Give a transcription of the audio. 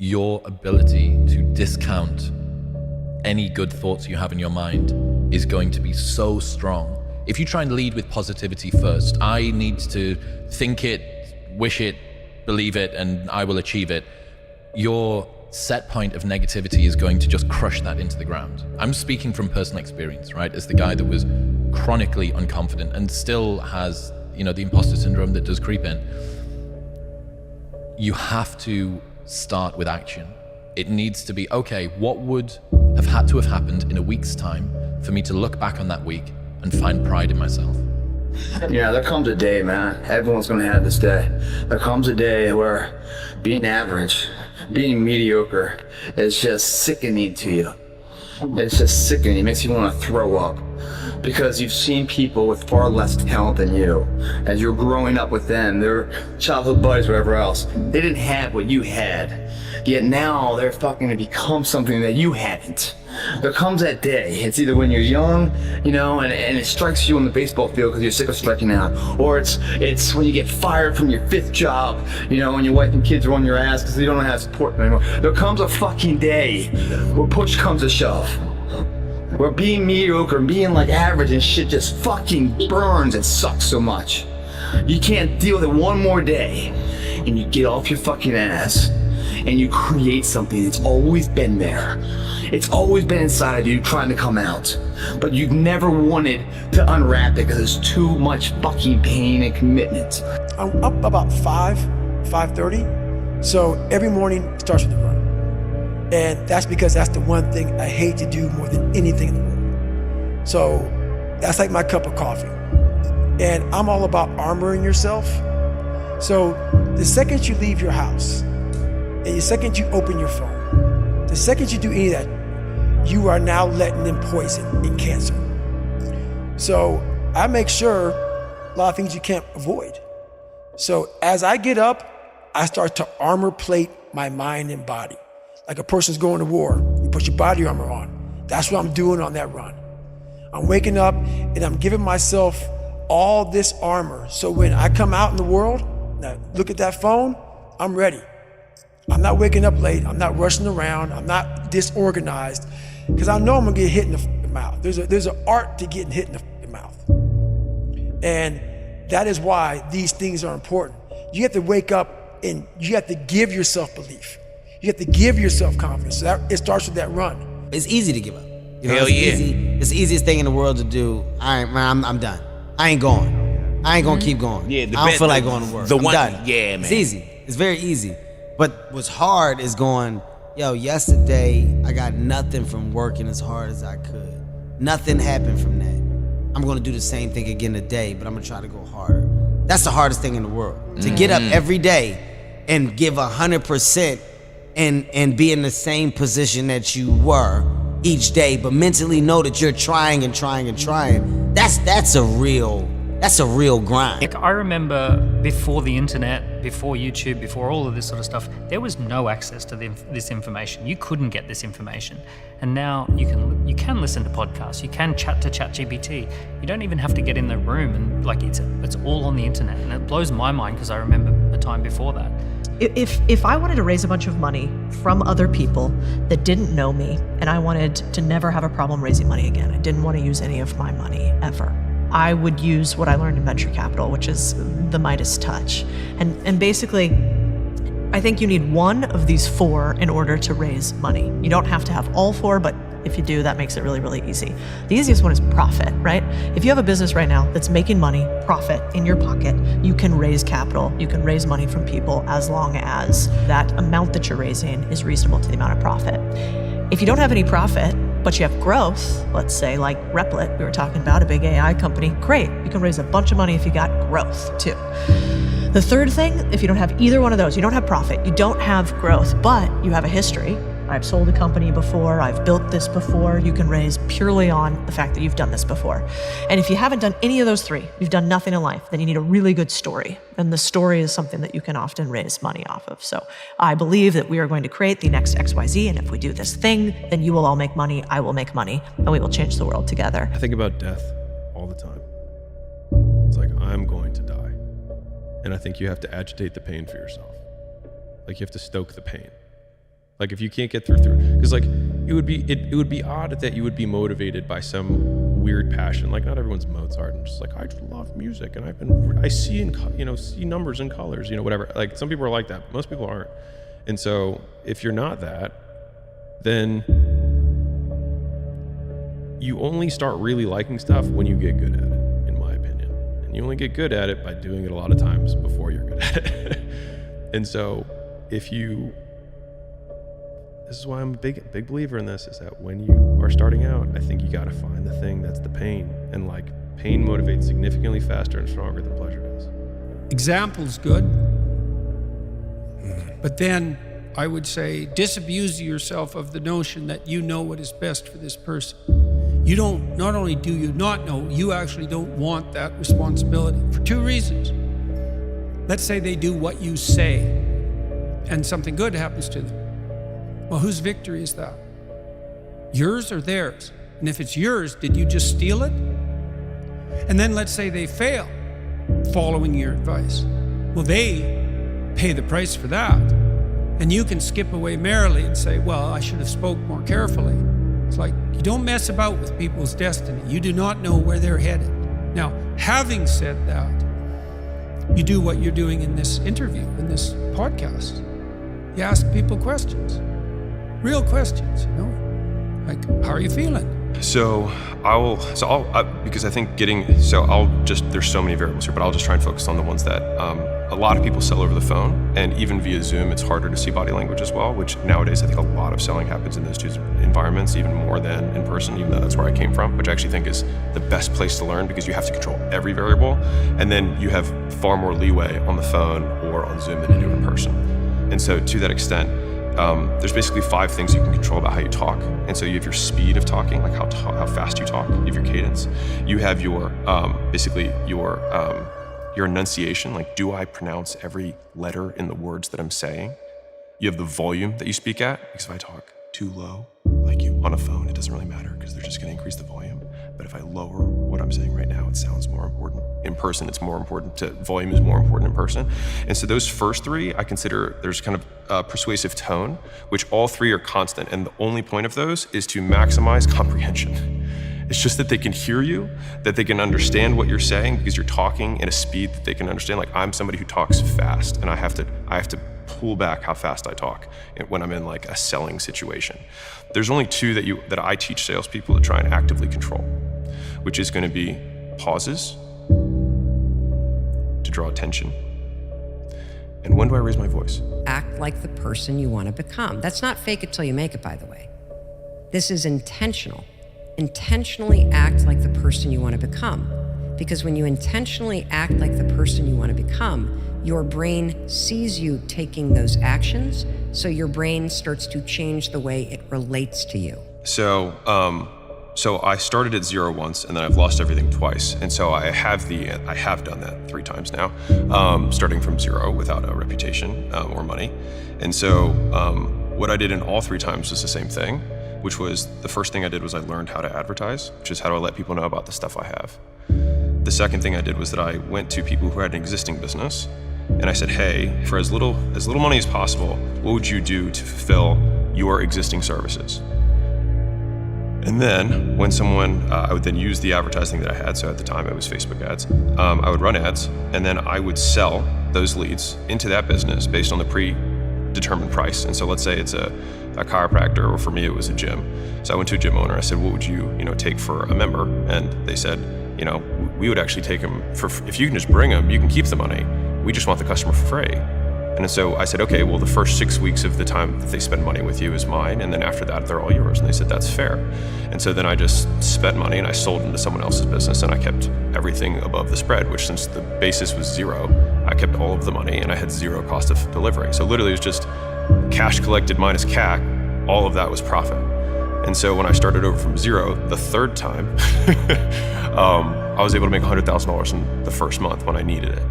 your ability to discount any good thoughts you have in your mind is going to be so strong. If you try and lead with positivity first, I need to think it, wish it, believe it, and I will achieve it, your set point of negativity is going to just crush that into the ground. I'm speaking from personal experience, right? As the guy that was chronically unconfident and still has, the imposter syndrome that does creep in. You have to start with action. It needs to be, okay, what would have had to have happened in a week's time for me to look back on that week and find pride in myself? Yeah, there comes a day, man. Everyone's gonna have this day. There comes a day where being average, being mediocre is just sickening to you. It's just sickening. It makes you want to throw up. Because you've seen people with far less talent than you. As you're growing up with them, their childhood buddies, whatever else, they didn't have what you had. Yet now they're fucking to become something that you hadn't. There comes that day. It's either when you're young, and it strikes you on the baseball field because you're sick of striking out, or it's when you get fired from your 5th job, and your wife and kids are on your ass because you don't know how to support them anymore. There comes a fucking day where push comes to shove. Where being mediocre and being like average and shit just fucking burns and sucks so much. You can't deal with it one more day. And you get off your fucking ass and you create something that's always been there. It's always been inside of you trying to come out. But you've never wanted to unwrap it because there's too much fucking pain and commitment. I'm up about 5:30. So every morning starts with a run. And that's because that's the one thing I hate to do more than anything in the world. So that's like my cup of coffee. And I'm all about armoring yourself. So the second you leave your house, and the second you open your phone, the second you do any of that, you are now letting in poison and cancer. So I make sure a lot of things you can't avoid. So as I get up, I start to armor plate my mind and body. Like a person's going to war, you put your body armor on. That's what I'm doing on that run. I'm waking up and I'm giving myself all this armor. So when I come out in the world, now look at that phone, I'm ready. I'm not waking up late, I'm not rushing around, I'm not disorganized, because I know I'm gonna get hit in the mouth. There's an art to getting hit in the mouth. And that is why these things are important. You have to wake up and you have to give yourself belief. You have to give yourself confidence. So it starts with that run. It's easy to give up. Hell yeah. It's the easiest thing in the world to do. I'm done. I ain't going. I ain't gonna keep going. Yeah, I don't feel like going to work. I'm done. Yeah, man. It's easy. It's very easy. But what's hard is going, yesterday I got nothing from working as hard as I could. Nothing happened from that. I'm gonna do the same thing again today, but I'm gonna try to go harder. That's the hardest thing in the world. To get up every day and give 100% and be in the same position that you were each day, but mentally know that you're trying and trying and trying. That's a real grind. Like, I remember before the internet, before YouTube, before all of this sort of stuff, there was no access to this information. You couldn't get this information. And now you can listen to podcasts, you can chat to ChatGPT. You don't even have to get in the room, and it's all on the internet. And it blows my mind because I remember a time before that. If I wanted to raise a bunch of money from other people that didn't know me, and I wanted to never have a problem raising money again, I didn't want to use any of my money ever, I would use what I learned in venture capital, which is the Midas touch. And basically, I think you need one of these 4 in order to raise money. You don't have to have all 4, but if you do, that makes it really, really easy. The easiest one is profit, right? If you have a business right now that's making money, profit in your pocket, you can raise capital, you can raise money from people as long as that amount that you're raising is reasonable to the amount of profit. If you don't have any profit, but you have growth, let's say like Plitt, we were talking about, a big AI company, great. You can raise a bunch of money if you got growth too. The third thing, if you don't have either one of those, you don't have profit, you don't have growth, but you have a history. I've sold a company before, I've built this before, you can raise purely on the fact that you've done this before. And if you haven't done any of those 3, you've done nothing in life, then you need a really good story. And the story is something that you can often raise money off of. So I believe that we are going to create the next XYZ, and if we do this thing, then you will all make money, I will make money, and we will change the world together. I think about death all the time. It's like, I'm going to die. And I think you have to agitate the pain for yourself. Like, you have to stoke the pain. Like if you can't get through, because like it would be odd that you would be motivated by some weird passion. Like not everyone's Mozart and just like, I just love music and I see numbers and colors, whatever. Like some people are like that, but most people aren't. And so if you're not that, then you only start really liking stuff when you get good at it, in my opinion. And you only get good at it by doing it a lot of times before you're good at it. And so this is why I'm a big believer in this, is that when you are starting out, I think you got to find the thing that's the pain. And like pain motivates significantly faster and stronger than pleasure does. Example's good. But then I would say disabuse yourself of the notion that you know what is best for this person. Not only do you not know, you actually don't want that responsibility for two reasons. Let's say they do what you say and something good happens to them. Well, whose victory is that? Yours or theirs? And if it's yours, did you just steal it? And then let's say they fail following your advice. Well, they pay the price for that. And you can skip away merrily and say, well, I should have spoke more carefully. It's like, you don't mess about with people's destiny. You do not know where they're headed. Now, having said that, you do what you're doing in this interview, in this podcast. You ask people questions, real questions, like, how are you feeling? Because I think there's so many variables here, but I'll just try and focus on the ones that a lot of people sell over the phone, and even via Zoom, it's harder to see body language as well, which nowadays I think a lot of selling happens in those two environments, even more than in person, even though that's where I came from, which I actually think is the best place to learn because you have to control every variable, and then you have far more leeway on the phone or on Zoom than you do in person. And so to that extent, there's basically 5 things you can control about how you talk. And so you have your speed of talking, like how fast you talk. You have your cadence. You have your enunciation, like do I pronounce every letter in the words that I'm saying? You have the volume that you speak at, because if I talk too low, like you on a phone, it doesn't really matter because they're just going to increase the volume. But if I lower what I'm saying right now, it sounds more important. In person, it's more important. Volume is more important in person. And so those first 3, I consider there's kind of a persuasive tone, which all 3 are constant. And the only point of those is to maximize comprehension. It's just that they can hear you, that they can understand what you're saying because you're talking at a speed that they can understand. Like I'm somebody who talks fast, and I have to pull back how fast I talk when I'm in like a selling situation. There's only 2 that I teach salespeople to try and actively control, which is going to be pauses to draw attention, and when do I raise my voice? Act like the person you want to become. That's not fake it till you make it, by the way. This is intentional. Intentionally act like the person you want to become. Because when you intentionally act like the person you want to become, your brain sees you taking those actions, so your brain starts to change the way it relates to you. So I started at 0 once, and then I've lost everything twice. And so I have done that 3 times now, starting from 0 without a reputation or money. And so what I did in all 3 times was the same thing, which was the first thing I did was I learned how to advertise, which is how do I let people know about the stuff I have. The second thing I did was that I went to people who had an existing business, and I said, hey, for as little money as possible, what would you do to fulfill your existing services? And then when I would then use the advertising that I had, so at the time it was Facebook ads, I would run ads, and then I would sell those leads into that business based on the predetermined price. And so let's say it's a chiropractor, or for me it was a gym. So I went to a gym owner, I said, what would you take for a member? And they said, we would actually take them if you can just bring them, you can keep the money. We just want the customer for free. And so I said, okay, well, the first 6 weeks of the time that they spend money with you is mine, and then after that, they're all yours. And they said, that's fair. And so then I just spent money and I sold into someone else's business, and I kept everything above the spread, which since the basis was 0, I kept all of the money and I had 0 cost of delivery. So literally it was just cash collected minus CAC, all of that was profit. And so when I started over from 0, the 3rd time, I was able to make $100,000 in the first month when I needed it.